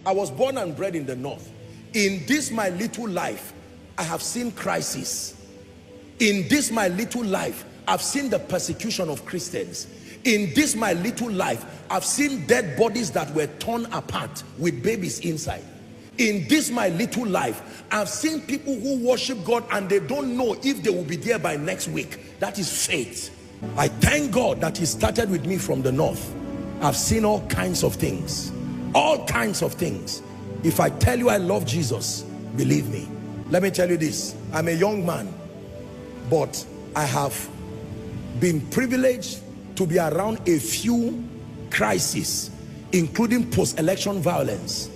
I was born and bred in the north. In this my little life, I have seen crisis. In this my little life, I've seen the persecution of Christians. In this my little life, I've seen dead bodies that were torn apart with babies inside. In this my little life, I've seen people who worship God and they don't know if they will be there by next week. That is faith. I thank God that he started with me from the north. I've seen all kinds of things. All kinds of things. If I tell you I love Jesus, believe me. Let me tell you this. I'm a young man, but I have been privileged to be around a few crises, including post-election violence.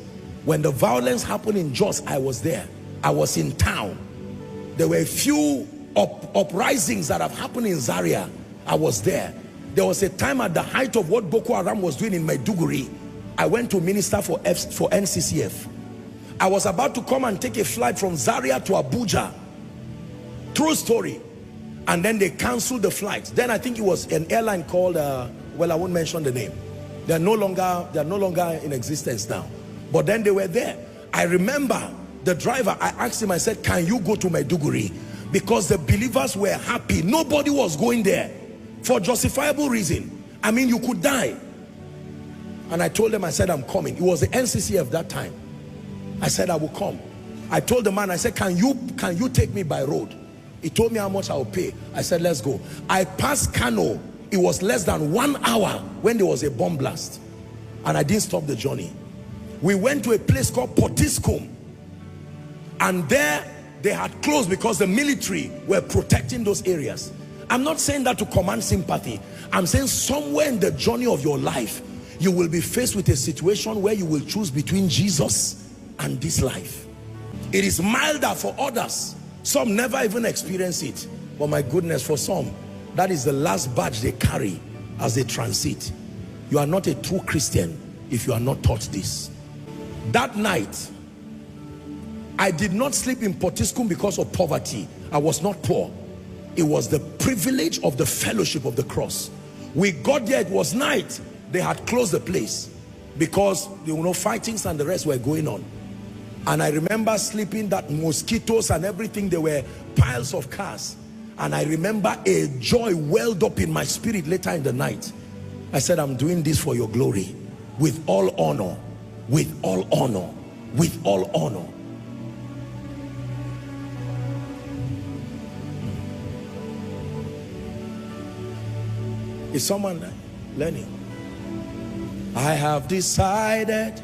When the violence happened in Jos, I was there. I was in town. There were a few uprisings that have happened in Zaria. I was there. There was a time at the height of what Boko Haram was doing in Maiduguri. I went to minister for NCCF. I was about to come and take a flight from Zaria to Abuja. True story. And then they canceled the flight. Then I think it was an airline called, well, I won't mention the name. They are no longer in existence now. But then they were there. I remember the driver, I asked him, I said, can you go to Maiduguri? Because the believers were happy. Nobody was going there for justifiable reason. I mean, you could die. And I told them, I said, I'm coming. It was the NCCF that time. I said, I will come. I told the man, I said, can you take me by road? He told me how much I will pay. I said, let's go. I passed Kano. It was less than 1 hour when there was a bomb blast. And I didn't stop the journey. We went to a place called Potiskum. And there they had closed because the military were protecting those areas. I'm not saying that to command sympathy. I'm saying somewhere in the journey of your life, you will be faced with a situation where you will choose between Jesus and this life. It is milder for others. Some never even experience it. But my goodness, for some, that is the last badge they carry as they transit. You are not a true Christian if you are not taught this. That night, I did not sleep in Potiskum because of poverty. I was not poor. It was the privilege of the fellowship of the cross. We got there, it was night. They had closed the place because there were no fightings and the rest were going on. And I remember sleeping, that mosquitoes and everything, there were piles of cars. And I remember a joy welled up in my spirit later in the night. I said, I'm doing this for your glory, with all honor, with all honor, with all honor. Is someone learning? I have decided